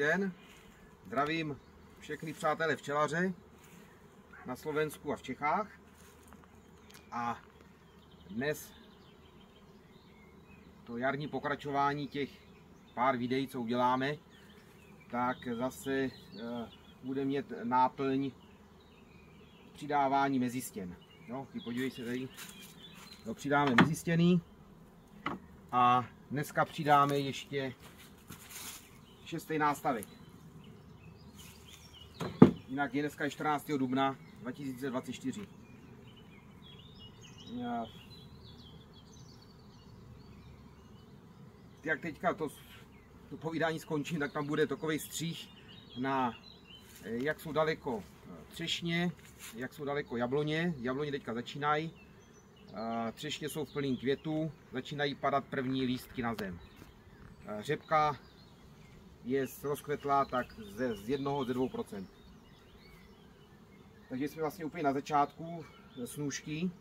den, zdravím všechny přátelé včelaře na Slovensku a v Čechách. A dnes to jarní pokračování těch pár videí, co uděláme, tak zase bude mít náplň přidávání mezistěn. No, podívej se tady, no, přidáme mezistěný a dneska přidáme ještě 6. nástavek. Jinak je dneska 14. dubna 2024. Jak teďka to povídání skončím, tak tam bude takový střih na jak jsou daleko třešně, jak jsou daleko jabloně. Jabloně teďka začínají, třešně jsou v plném květu, začínají padat první lístky na zem. Řepka je rozkvetlá tak z 1 ze 2%. Takže jsme vlastně úplně na začátku snůžky.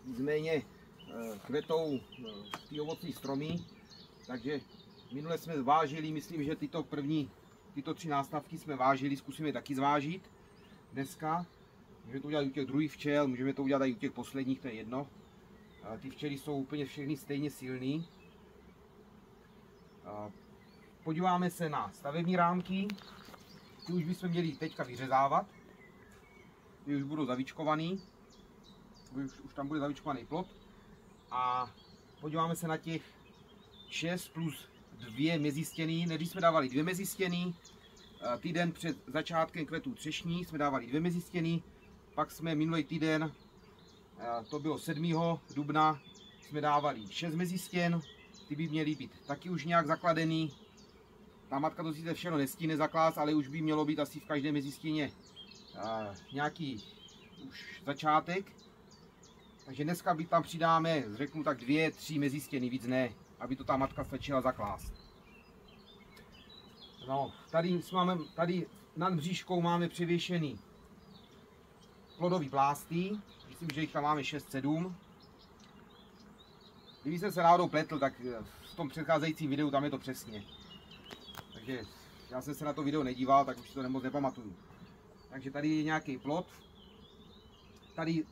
Nicméně kvetou ty ovocní stromy, takže minule jsme zvážili, myslím, že tyto 3 nástavky jsme vážili, zkusíme taky zvážit dneska. Můžeme to udělat u těch druhých včel, můžeme to udělat i u těch posledních, to je jedno. Ty včely jsou úplně všechny stejně silný. Podíváme se na stavební rámky. Ty už bychom měli teďka vyřezávat. Ty už budou zavíčkovaný. Už tam bude zavíčkovaný plot. A podíváme se na těch 6 plus 2 mezistěný. Než jsme dávali 2 mezistěný, týden před začátkem kvetů třešní jsme dávali 2 mezistěný. Pak jsme minulý týden, to bylo 7. dubna, jsme dávali 6 mezistěn. Ty by měly být taky už nějak zakladený. Ta matka to sice všechno nestíne zaklást, ale už by mělo být asi v každé mezistěně nějaký už začátek. Takže dneska tam přidáme, řeknu tak 2, 3 mezistěny, víc ne, aby to ta matka stačila zaklást. No, tady nad bříškou máme převěšený plodový plásty, myslím, že jich tam máme 6-7. Kdyby jsem se náhodou pletl, tak v tom předcházejícím videu tam je to přesně. Takže já jsem se na to video nedíval, tak už to moc nepamatuju. Takže tady je nějaký plot. Tady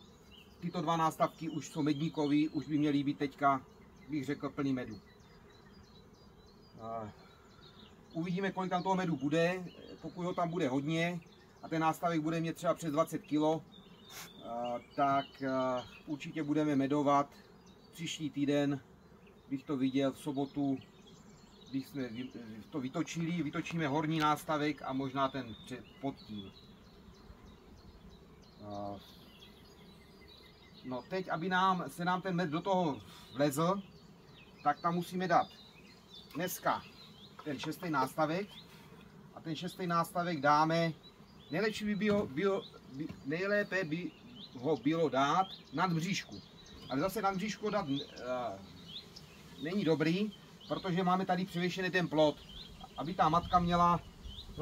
tyto 2 nástavky už jsou medníkový, už by měly být teďka, bych řekl, plný medu. Uvidíme, kolik tam toho medu bude. Pokud ho tam bude hodně a ten nástavek bude mít třeba přes 20 kg, tak určitě budeme medovat. Příští týden bych to viděl, v sobotu bychom to vytočíme horní nástavek a možná ten pod tím. No teď, aby se nám ten med do toho vlezl, tak tam musíme dát dneska ten 6. nástavek a ten 6. nástavek dáme, nejlépe by ho bylo dát nad bříšku. Ale zase nad bříšku dát není dobrý, protože máme tady převěšený ten plot, aby ta matka měla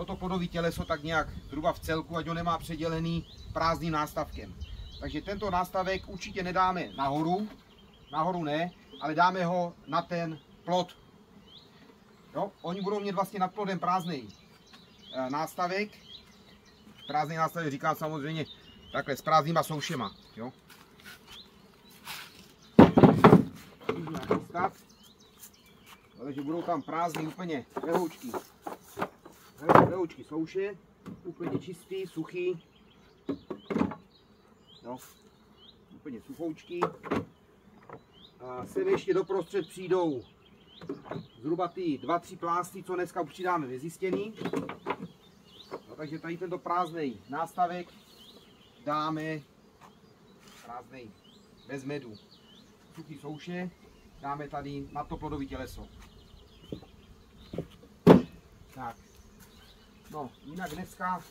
to plodové těleso tak nějak zhruba v celku, ať ho nemá předělený prázdným nástavkem. Takže tento nástavek určitě nedáme nahoru ne, ale dáme ho na ten plot. Jo? Oni budou mít vlastně nad plodem prázdný nástavek. Prázdný nástavek říkám samozřejmě takhle s prázdnýma soušema. Jo? Takže budou tam prázdný úplně lehoučky souše, úplně čistý, suchý. No, úplně suchoučky. A sem ještě doprostřed přijdou zhruba ty 2-3 plásty, co dneska přidáme mezistěný. No, takže tady tento prázdný nástavek dáme prázdný bez medu. Suchý souše dáme tady na to plodové těleso. Tak. No, jinak dneska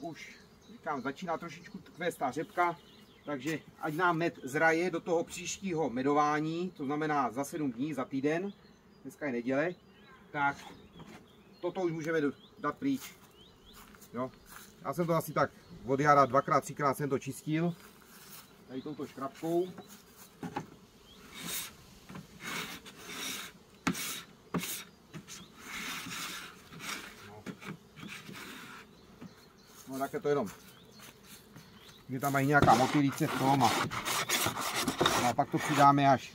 už říkám, začíná trošičku kvést ta řepka, takže ať nám med zraje do toho příštího medování, to znamená za 7 dní, za týden, dneska je neděle, tak toto už můžeme dát pryč. Jo. Já jsem to asi tak od jara 2x, 3x jsem to čistil, tady touto škrabkou. No takhle to jenom. Že tam mají nějaká motýlice v tom a pak to přidáme až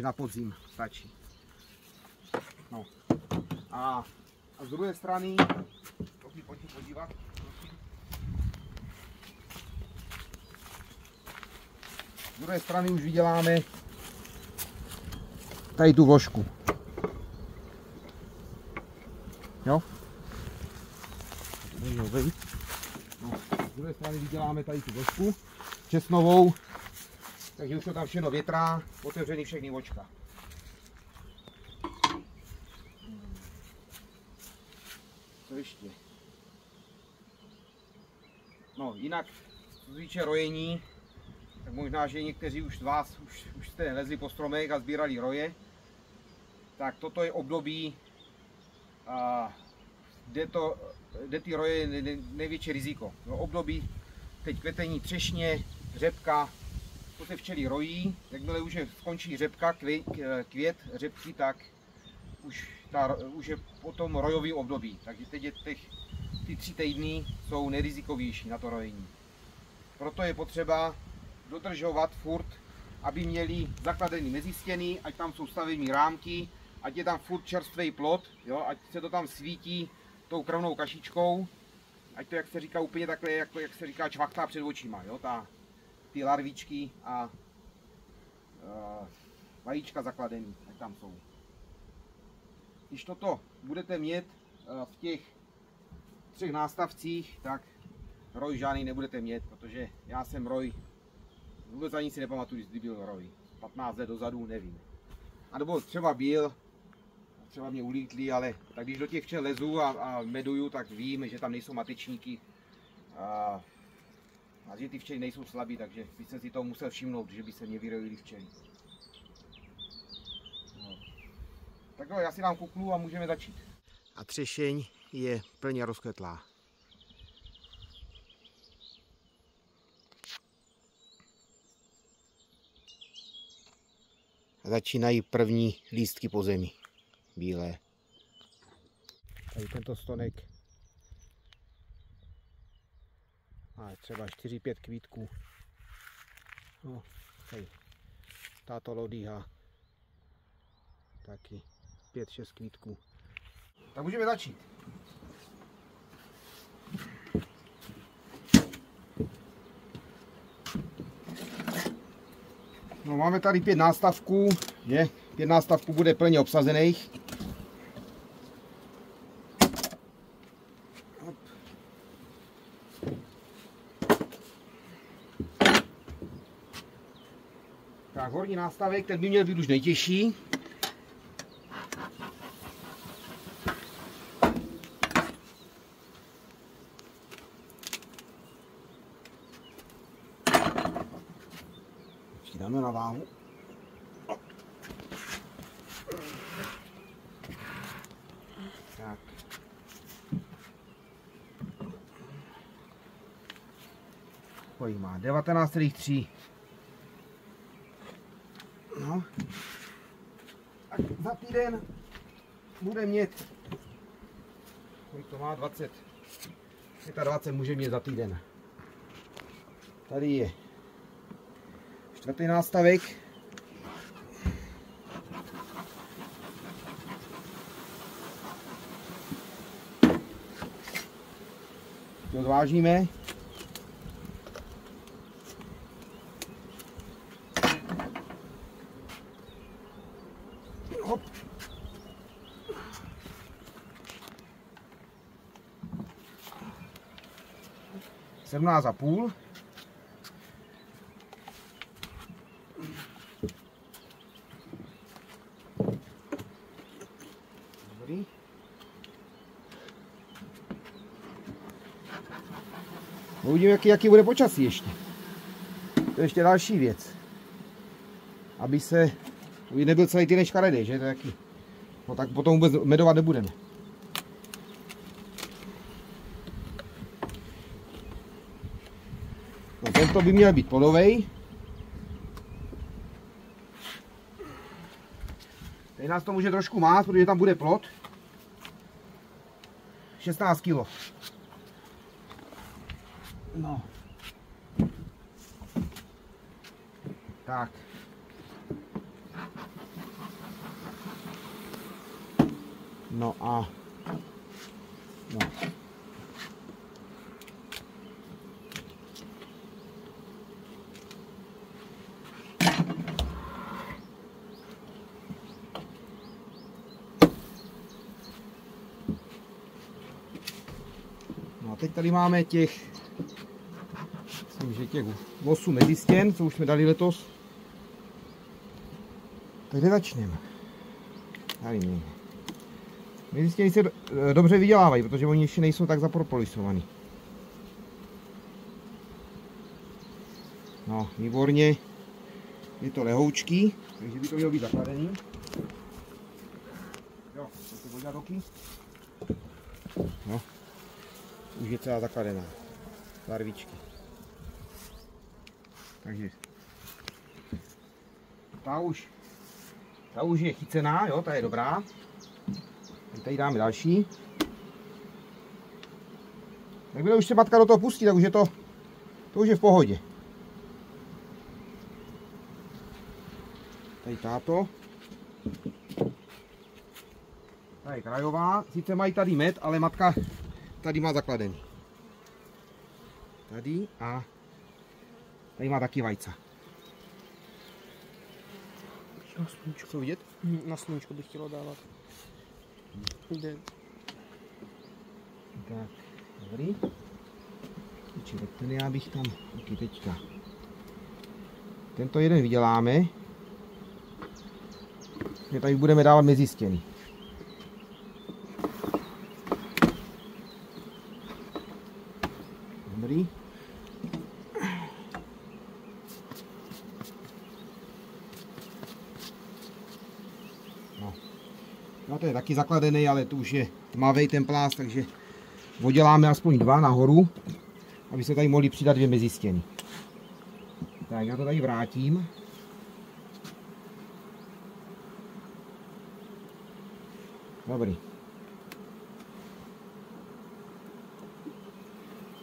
na podzim. Stačí. No. A z druhé strany, pojďme podívat. Z druhé strany už vyděláme tady tu vložku. Jo? No, z druhé strany vyděláme tady tu vložku česnovou, takže už to tam všechno větrá, otevřený všechny vočka. Co ještě? No jinak, co se týče rojení, tak možná, že někteří už z vás už jste lezli po stromech a sbírali roje, tak toto je období, kde ty roje je největší riziko. No, období teď kvetení třešně, řepka, to se včely rojí, jakmile už skončí řepka, květ řepky, tak už je potom rojový období. Takže teď ty 3 týdny jsou nejrizikovější na to rojení. Proto je potřeba dodržovat furt, aby měli zakladený mezistěny, ať tam jsou stavební rámky, ať je tam furt čerstvý plot, jo, ať se to tam svítí tou krvnou kašičkou, ať to, jak se říká, úplně takhle, jak se říká, čvachtá před očima, jo, ty larvičky a vajíčka zakladený, ať tam jsou. Když toto budete mít v těch 3 nástavcích, tak roj žádný nebudete mít, protože já jsem roj, vůbec ani si nepamatuju, kdy byl roj, 15 let dozadu, nevím. A nebo třeba byl, třeba mě ulítli, ale tak když do těch včel lezu a meduju, tak vím, že tam nejsou matečníky a že ty včely nejsou slabí, takže bych se si toho musel všimnout, že by se mě vyrojili včely. No. Tak jo, já si dám kuklu a můžeme začít. A třešeň je plně rozkvetlá. Začínají první lístky po zemi, bílé. Tady tento stonek má třeba 4-5 kvítků. No, tady táto lodýha taky 5-6 kvítků. Tak můžeme začít. No, máme tady 5 nástavků, že? 5 nástavků bude plně obsazených. Tak, horní nástavek, ten by měl být už nejtěžší. Dáme na váhu. Tak. Kolik má? 19,3. No. Tak za týden bude mít, kolik to má? 20. 25 může mít za týden. Tady je 4. nástavek. To odvážíme. Hop. Sedmnáct a půl. Dobrý. Uvidíme, jaký bude počasí ještě. To je ještě další věc. Aby nebyl celý týden škaredý, že? To je jaký. No tak potom vůbec medovat nebudeme. No, tento by měl být plodovej. Tady nás to může trošku mát, protože tam bude plod. 16 kg. No. Tak. No a no. No a teď tady máme těch, myslím, že těch 8 mezistěn, co už jsme dali letos. Takže začneme. Tady někde. Mezistěny se dobře vydělávají, protože oni ještě nejsou tak zapropolisovaný. No, výborně. Je to lehoučký, takže by to mělo být zakladený. Jo, to se podívat oky. No, už je celá zakladená. Larvičky. Takže ta už je chycená, jo, ta je dobrá. Tady dáme další. Jakmile už se matka do toho pustí, tak už je to už je v pohodě. Tady táto. Tady je krajová. Sice mají tady med, ale matka tady má zakladený. Tady a tady má taky vajca. Na sluníčko. Co vidět? Na sluníčko bych chtěla dávat. Jde. Tak, dobrý. Ten já bych tam taky teďka. Tento jeden vyděláme. My tady budeme dávat mezi stěny. Dobrý. No to je taky zakladený, ale to už je tmavý ten plás, takže odděláme aspoň 2 nahoru, aby se tady mohli přidat 2 mezi stěny. Tak já to tady vrátím. Dobrý.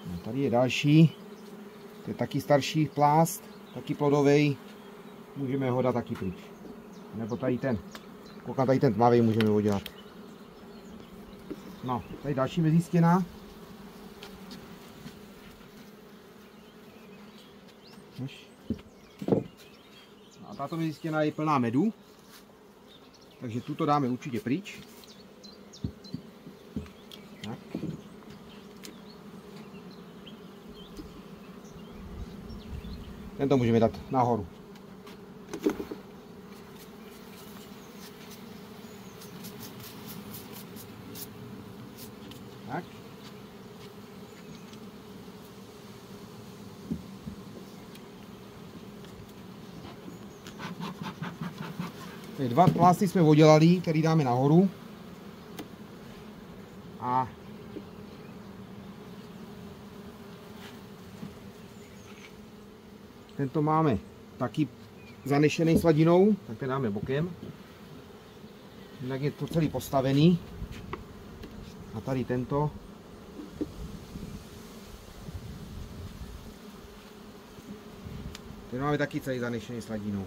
No, tady je další. To je taky starší plást, taky plodový. Můžeme ho dát taky pryč. Nebo tady ten. Koukám, tady ten tmavý můžeme udělat. No, tady další mezistěna. A tato mezistěna je plná medu. Takže tuto dáme určitě pryč. Tak. Tento můžeme dát nahoru. Tak. Tady 2 plásty jsme oddělali, který dáme nahoru. A tento máme taky zanešený sladinou, tak ten dáme bokem. Jinak je to celý postavený. A tady tento. Ten máme taky celý zanešený sladinou.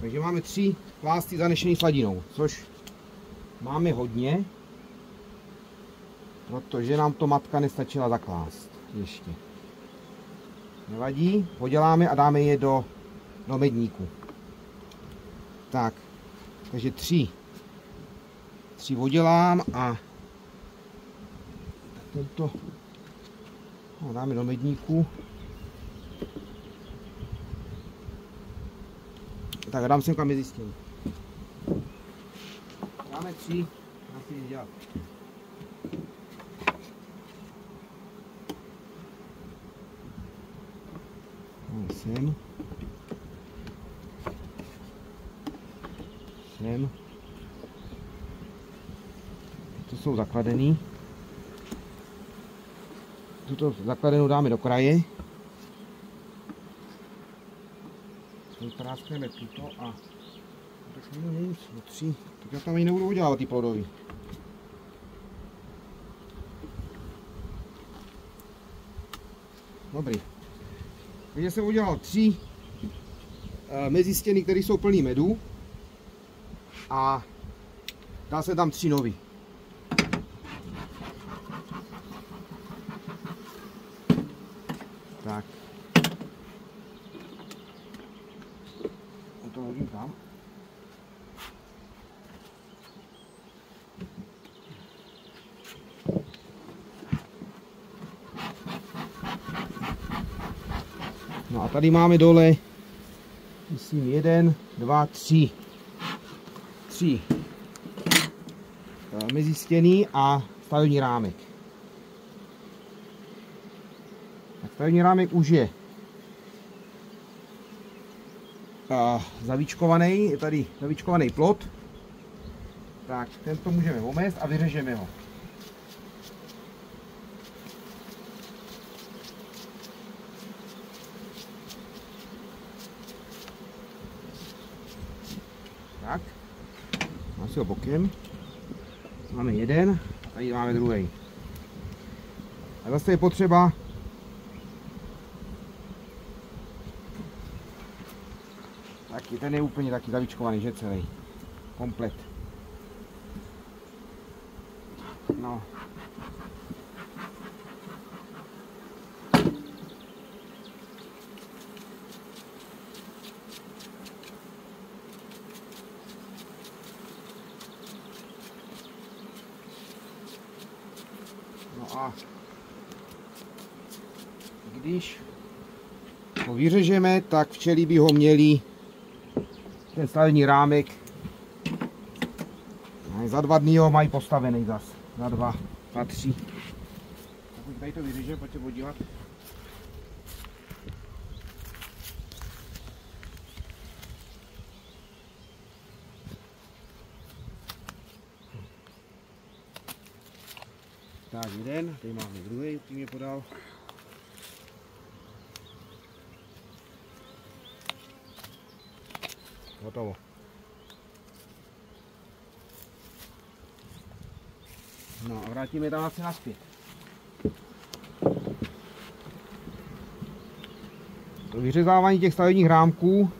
Takže máme 3 plásty zanešený sladinou, což máme hodně, protože nám to matka nestačila zaklást ještě. Nevadí, poděláme a dáme je do medníku. Tak, takže 3 oddělám a tento dáme do medníku. Tak dám sem kam mezi stěny. Dáme 3, asi dělat. Sem. Sem. To jsou zakladený. Tuto zakladenou dáme do kraje. Práskneme tuto a tak nevím, 3. Tak já tam ani nebudu udělávat ty plodový. Dobrý. Takže jsem udělal 3 mezistěny, které jsou plný medu. A dá se tam 3 nový. Tak. To hodím tam. No a tady máme dole, myslím 1, 2, 3 mezistěny a stavební rámek. Tak stavební rámek už je zavíčkovaný, je tady zavíčkovaný plot. Tak tento můžeme omést a vyřežeme ho. Tak, mám si ho bokem. Máme jeden, a tady máme druhý. A zase je potřeba taky, ten je úplně taky zavíčkovaný, že celý. Komplet. No. No a když ho vyřežeme, tak včely by ho měli ten stavební rámek. Za 2 dny ho mají postavený zas. Za 2, 3. Tak tady to vyřežeme, pojďte podívat. Tak jeden, tady máme druhý, který mě podal. Hotovo. No a vrátíme tam asi nazpět. To vyřezávání těch stavebních rámků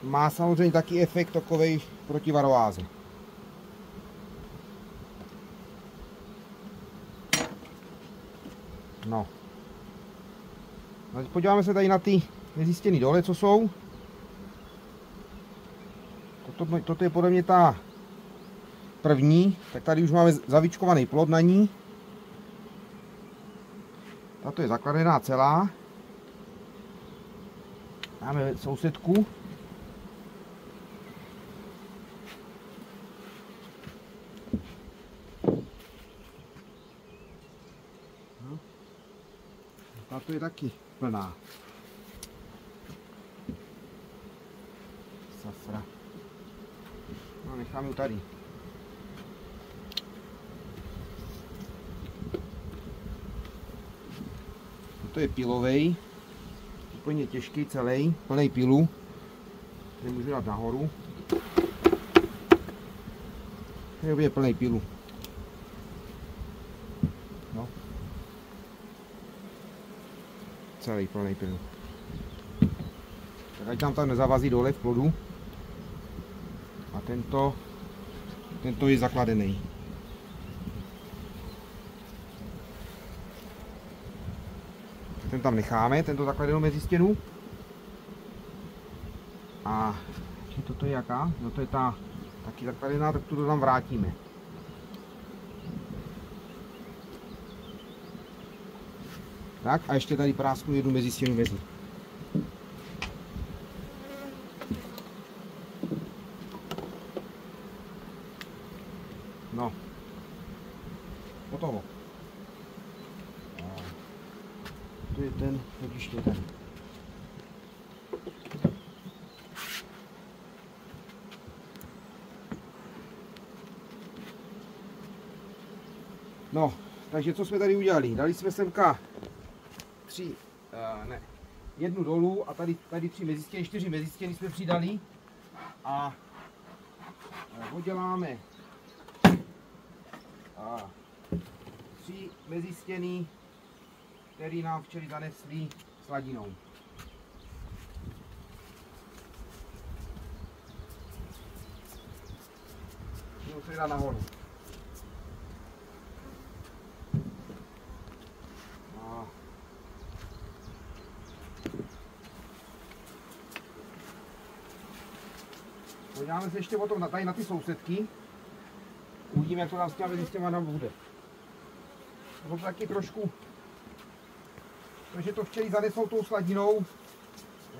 má samozřejmě taky efekt takovej proti varoáze. No. Podíváme se tady na ty nezjistěný dole, co jsou. Toto je podle mě ta první, tak tady už máme zavíčkovaný plot na ní. Tato je zakladená celá. Máme sousedku. No. Tato je taky plná. Safra. No, necháme ji tady. To je pilovej, úplně těžký celý, plný pilu. Tady můžu dát nahoru. To je úplně plný pilu. No. Celý plný pilu. Tak ať tam tak nezavazí dole v plodu. A tento je zakladený. Ten tam necháme, tento zakladenou mezi stěnu. A toto je jaká? No to je ta taky zakladená, tak tu tam vrátíme. Tak a ještě tady prásknu jednu mezi stěnu vezmu. No. Hotovo. To je ten, ještě ten. No, takže co jsme tady udělali? Dali jsme semka jednu dolů a tady 3 mezistěny, 4 mezistěny jsme přidali a poděláme 3 mezistěny který nám včely zanesli sladinou. Musím dát nahoru. Podíváme se ještě potom tady na ty sousedky. Uvidíme, jak to tam s těma nám bude. To taky trošku, protože to včely zanesou tou sladinou,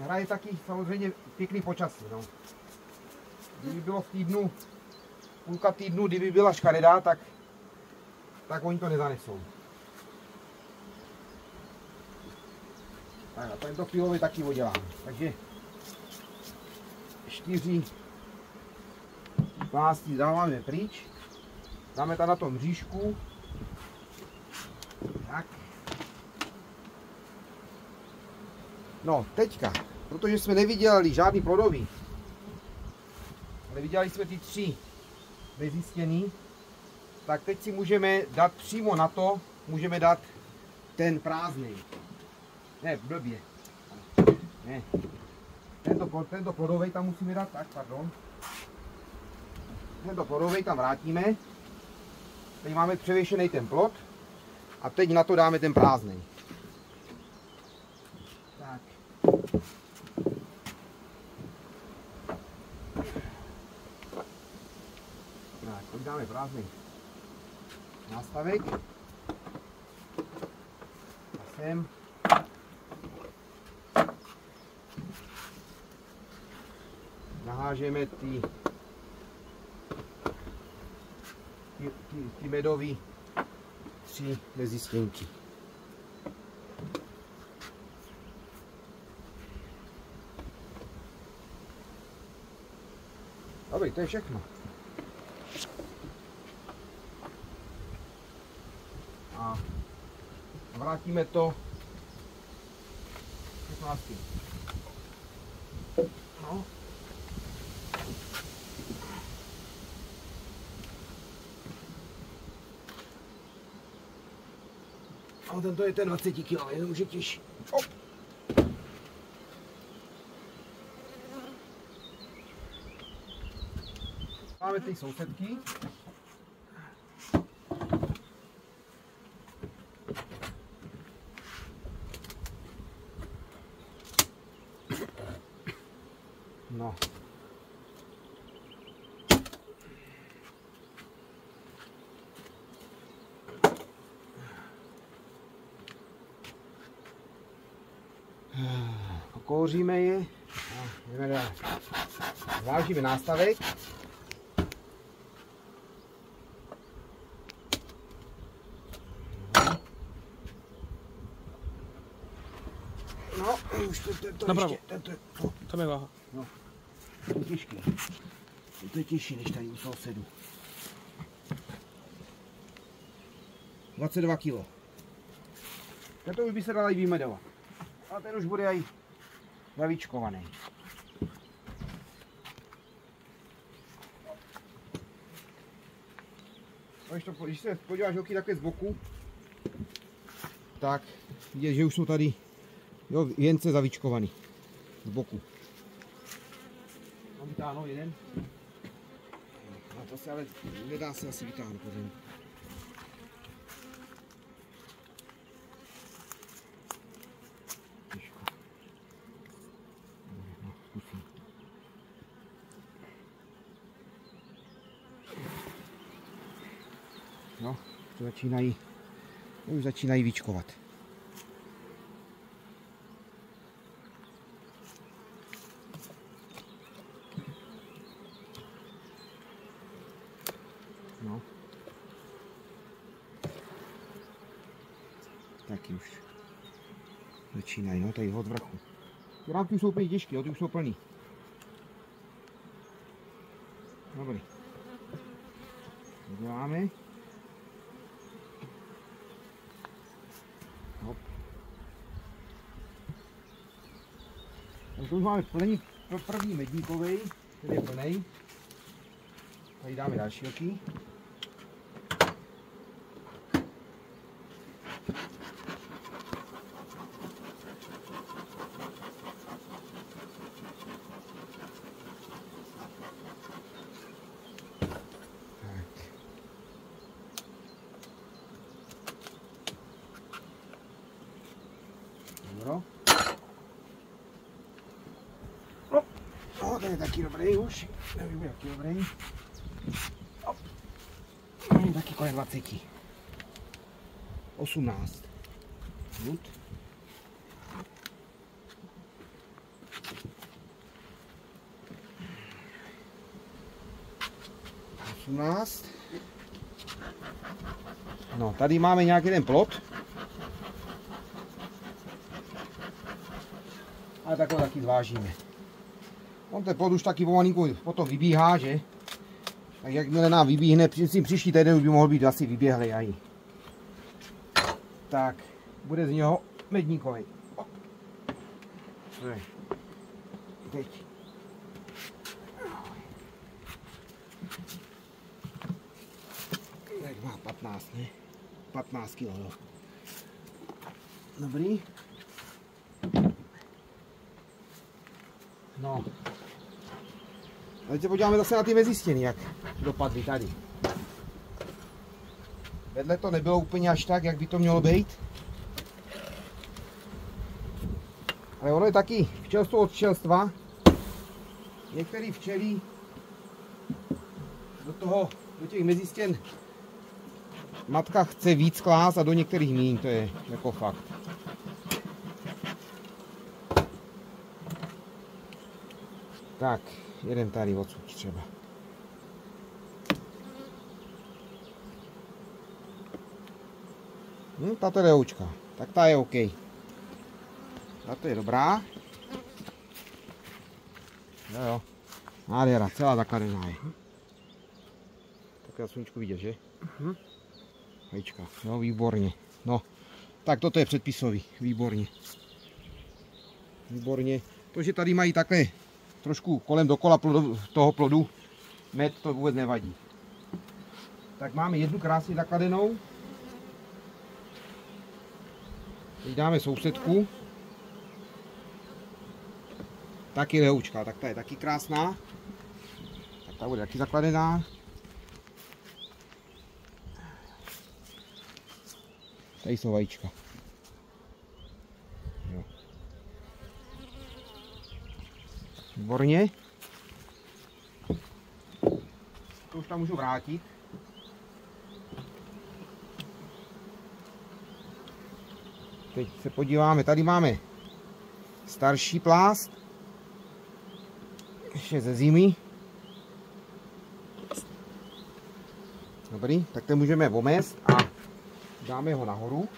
hraje taky samozřejmě pěkný počasí. No. Kdyby bylo v týdnu, půlka týdnu, kdyby byla škaredá, tak oni to nezanesou. Tak a tento filový taky udělám. Takže 4 pásty dáváme pryč. Dáme tam na tom mřížku. Tak. No, teďka, protože jsme nevydělali žádný plodový, ale vydělali jsme ty 3 bezjistěný, tak teď si můžeme dát přímo na to, můžeme dát ten prázdný. Ne, blbě. Ne. Tento plodový tam musíme dát, tak, pardon. Tento plodový tam vrátíme. Teď máme převěšený ten plod. A teď na to dáme ten prázdný. Tak. Tak, teď dáme prázdný nástavek. A sem. Nahážeme ty medový 3 bezjistěnky. Dobrý, to je všechno. A vrátíme to 15. No. A tento je ten 20 kg, je to už je těžší. Máme ty sousedky. No. Pokouříme je a jdeme dál. Zvážíme nástavek. No, už to napravo. Ještě, Tam je váha. No, to je těžký. To je těžší než tady u sousedů. 22 kg. Tento už by se dal i vymedovat. A ten už bude i zavíčkovaný. Když se podíváš oky takhle z boku, tak vidět, že už jsou tady věnce zavíčkovaný z boku. Mám vytáhnout jeden. A to se ale nedá se asi vytáhnout pořádně. No, zkusím. No, už začínají víčkovat. No. Taky už začínají, no, tady od vrchu. Ty rámky už jsou úplně těžké, ty už jsou plný. Dobrý. Děláme. Hop. Tak to už máme plný, první medníkový, který je plný. Tady dáme další oky. Ten je taky dobrý už. Nevím, jaký dobrý. Je taky kolem 20. 18. Good. No, tady máme nějaký ten plot. Ale takhle taky zvážíme. On ten plot už taky pomalinku potom vybíhá, že? Tak jakmile nám vybíhne, příští týden už by mohl být asi vyběhlý aj. Tak, bude z něho medníkový. Teď. Teď má 15, ne? 15 kg, jo. Dobrý. No. A teď se podíváme zase na ty mezistěny, jak dopadly tady. Vedle to nebylo úplně až tak, jak by to mělo být. Ale ono je taky včelstvo od včelstva. Některé včely do těch mezistěn matka chce víc klást a do některých míň, to je jako fakt. Tak, jeden tady odsud třeba. Tato je lehoučka, tak ta je OK. Tato je dobrá. Jo. Nádhera, celá zakladená je. Tak já sluníčko vidět, že? Vajíčka, jo, výborně. No, tak toto je předpisový, výborně. Výborně. To, že tady mají takhle trošku kolem dokola toho plodu med, to vůbec nevadí. Tak máme jednu krásně zakladenou. Teď dáme sousedku. Taky lehoučka, tak ta je taky krásná. Tak ta bude taky zakladená. Tady jsou vajíčka. Jo. Výborně. To už tam můžu vrátit. Teď se podíváme, tady máme starší plást. Ještě ze zimy. Dobrý, tak ten můžeme omést a dáme ho nahoru.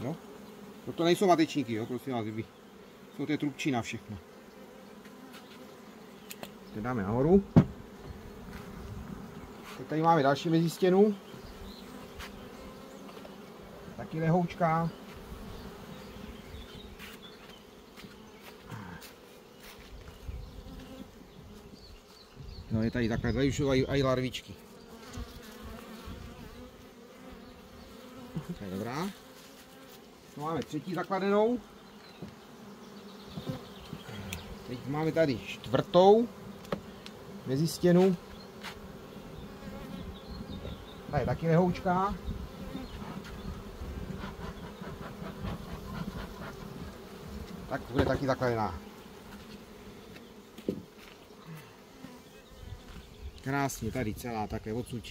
No, to nejsou matečníky, jo, prosím vás, jsou to trubčí všechno. Teď dáme nahoru. Teď tady máme další mezistěnu. Taky lehoučka. No je tady takhle, tady už jsou i larvičky. To je dobrá. No, máme třetí zakladenou. Teď máme tady čtvrtou mezistěnu. Ta je taky lehoučká. Tak bude taky zakladená. Krásně tady celá také odsud.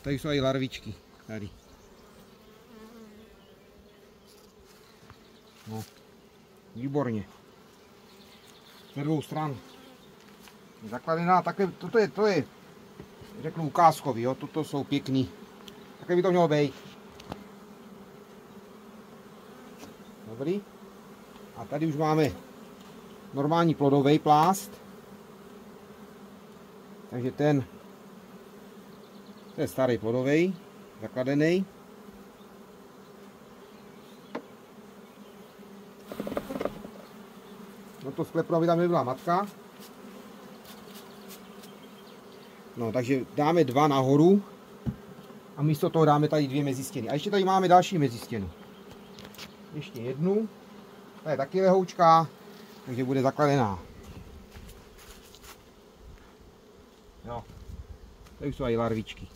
Tady jsou i larvičky. Tady. No, výborně. Ze dvou stran. Zakladená, takhle, to je, řeknu, ukázkový, jo, toto jsou pěkný. Takhle by to mělo být. Dobrý. A tady už máme normální plodový plást. Takže ten je starý plodový, zakladený. No to sklepno by tam nebyla matka. No, takže dáme dva nahoru a místo toho dáme tady dvě mezistěny. A ještě tady máme další mezistěnu. ještě jednu. Ta je taky lehoučká, takže bude zakladená. Jo. Tady jsou i larvičky.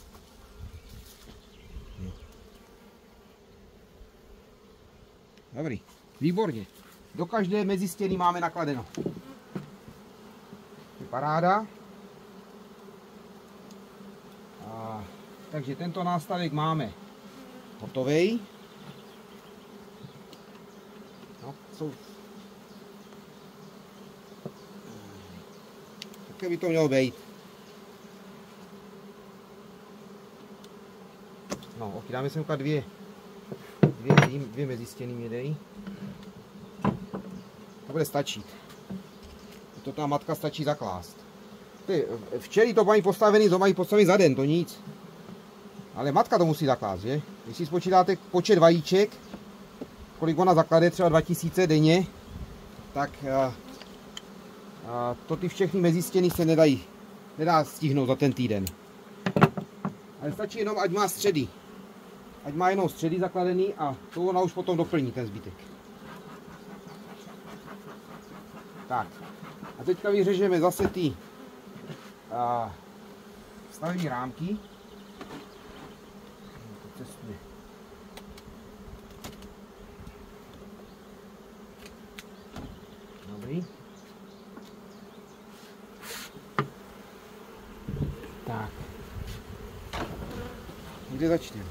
Dobrý, výborně. Do každé mezistěny máme nakladeno. Je paráda. Takže tento nástavek máme hotový. No, také by to mělo být. No, dáme sem dvě mezistěny mě dej. To bude stačit. To ta matka stačí zaklást. Včely to mají postavený za den, to nic. Ale matka to musí zaklást, že? Když si spočítáte počet vajíček, kolik ona zaklade, třeba 2000 denně, tak to ty všechny mezistěny se nedá stihnout za ten týden. Ale stačí jenom, ať má středy. Ať má jenom středy zakladený a to ona už potom doplní ten zbytek. Tak. A teďka vyřežeme zase ty stavební rámky. Dobrý. Tak. Kde začneme?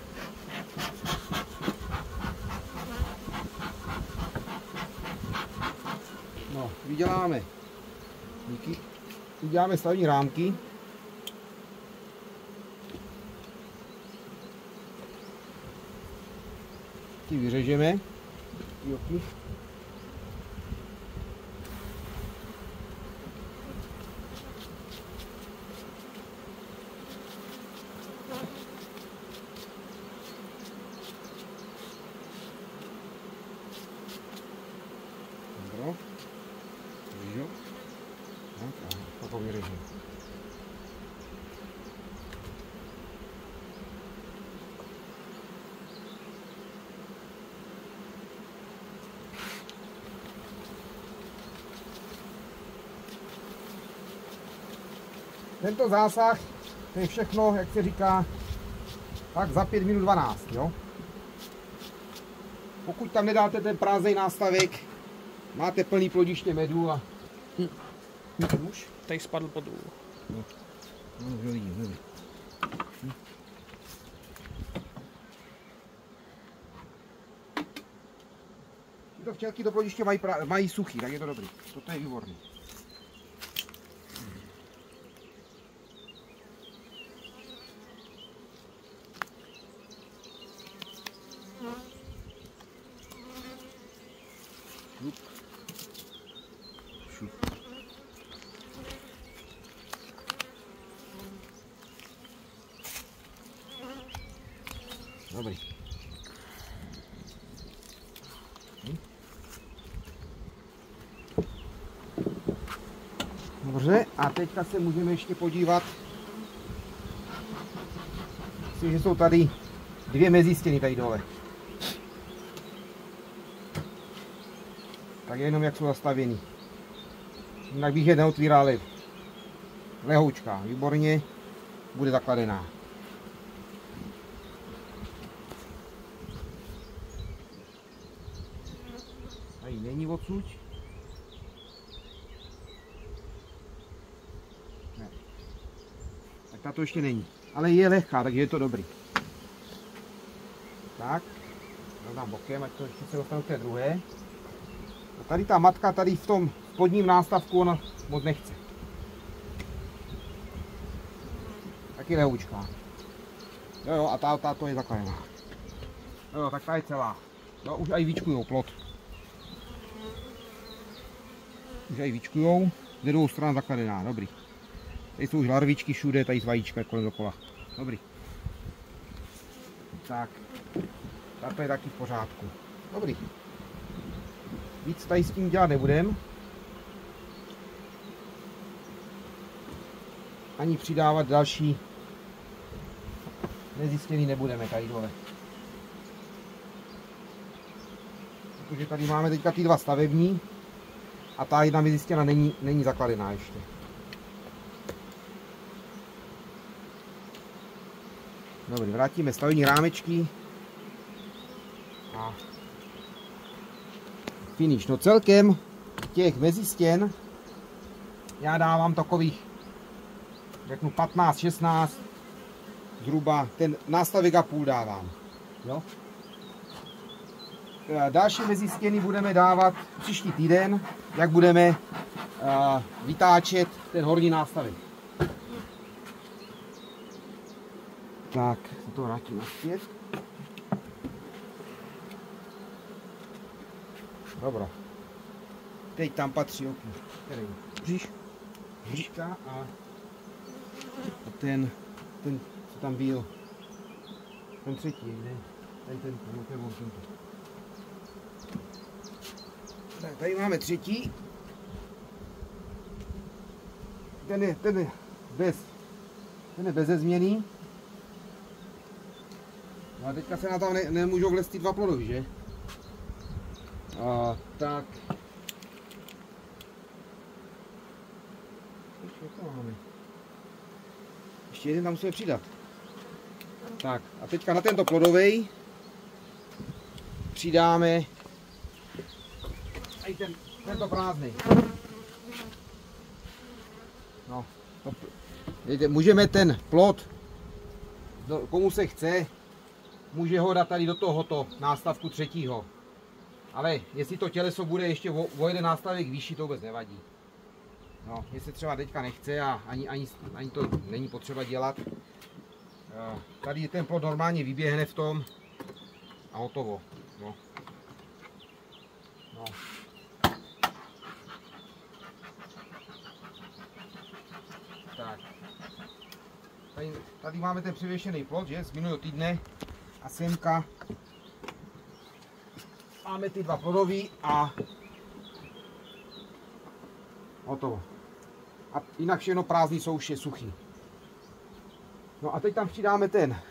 No, vyděláme. Díky. Uděláme stavební rámky. Ty vyřežeme. Joky. Dobro. Jo. Tak a toto vyřežeme. Tento zásah, to je všechno, jak se říká, tak za 5 minut 12, jo. Pokud tam nedáte ten prázdný nástavek, máte plný plodiště medu a... Už? Tady spadl pod důl. No, vidím. Tyto včelky do plodiště mají suchý, tak je to dobrý. Toto je výborný. Dobrý. Dobře, a teďka se můžeme ještě podívat, že jsou tady dvě mezistěny tady dole. Tak jenom jak jsou zastavěny. Jinak bych je neotvíral. Lehoučka, výborně, bude zakladená. Tady není odsud. Ne. Tak tato ještě není. Ale je lehká, takže je to dobrý. Tak. Dám bokem, ať to ještě se dostanu k té druhé. A tady ta matka tady v tom spodním nástavku ona moc nechce. Taky lehoučká. Jo, a ta je zakladená. Jo, tak ta je celá. Jo, už aj vyčkujou plot. Už aj vyčkujou, ze druhou stranu zakladená, dobrý. Tady jsou už larvičky všude, tady z vajíčka kolem dokola. Dobrý. Tak, tato je taky v pořádku. Dobrý. Víc tady s tím dělat nebudem. Ani přidávat další nezjistěný nebudeme tady dole. Protože tady máme teďka ty dva stavební a ta jedna mezistěna není zakladená ještě. Dobře, vrátíme stavební rámečky a finish. No celkem těch mezistěn já dávám takových, řeknu 15, 16, zhruba ten nástavek a půl dávám. Jo? Další mezistěny budeme dávat příští týden, jak budeme vytáčet ten horní nástavek. Tak, to vrátím nazpět. Dobro. Teď tam patří okno. Bříška a ten, co tam byl, ten třetí, ne? Ten. Tak, tady máme třetí. Ten je beze změny. No a teďka se na to nemůžou vlézt ty dva plodový, že? Tak. Ještě jeden tam musíme přidat. Tak a teďka na tento plodový přidáme i tento prázdný. No, můžeme ten plod, komu se chce, může ho dát tady do tohoto nástavku třetího. Ale jestli to těleso bude ještě o jeden nástavek vyšší, to vůbec nevadí. No, jestli třeba teďka nechce a ani to není potřeba dělat. Tady ten plod normálně vyběhne v tom a hotovo. No. Tak. Tady máme ten přivěšený plod, že, z minulého týdne a semka máme ty dva plodový a hotovo. A jinak všechno prázdný jsou už je suchý. No a teď tam přidáme ten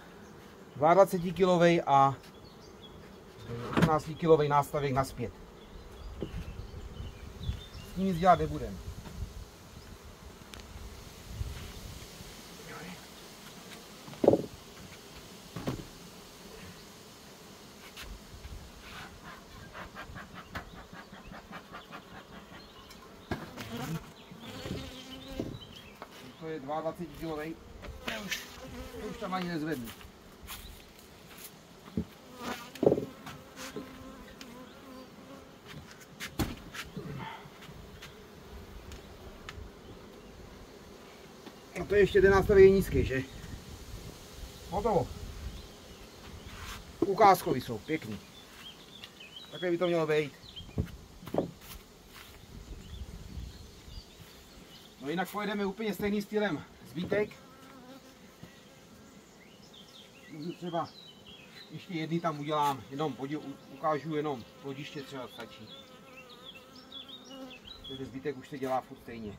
22 kg a 18 kg nástavek nazpět. S tím nic dělat nebudeme. To je 22 kg. To už tam ani nezvednu. No to je ještě ten nástavek je nízký, že? Hotovo. Ukázkový jsou, pěkný. Takhle by to mělo být. No jinak pojedeme úplně stejným stylem zbytek. Třeba ještě jedny tam udělám, jenom ukážu jenom plodiště třeba stačí. Takže zbytek už se dělá furt stejně.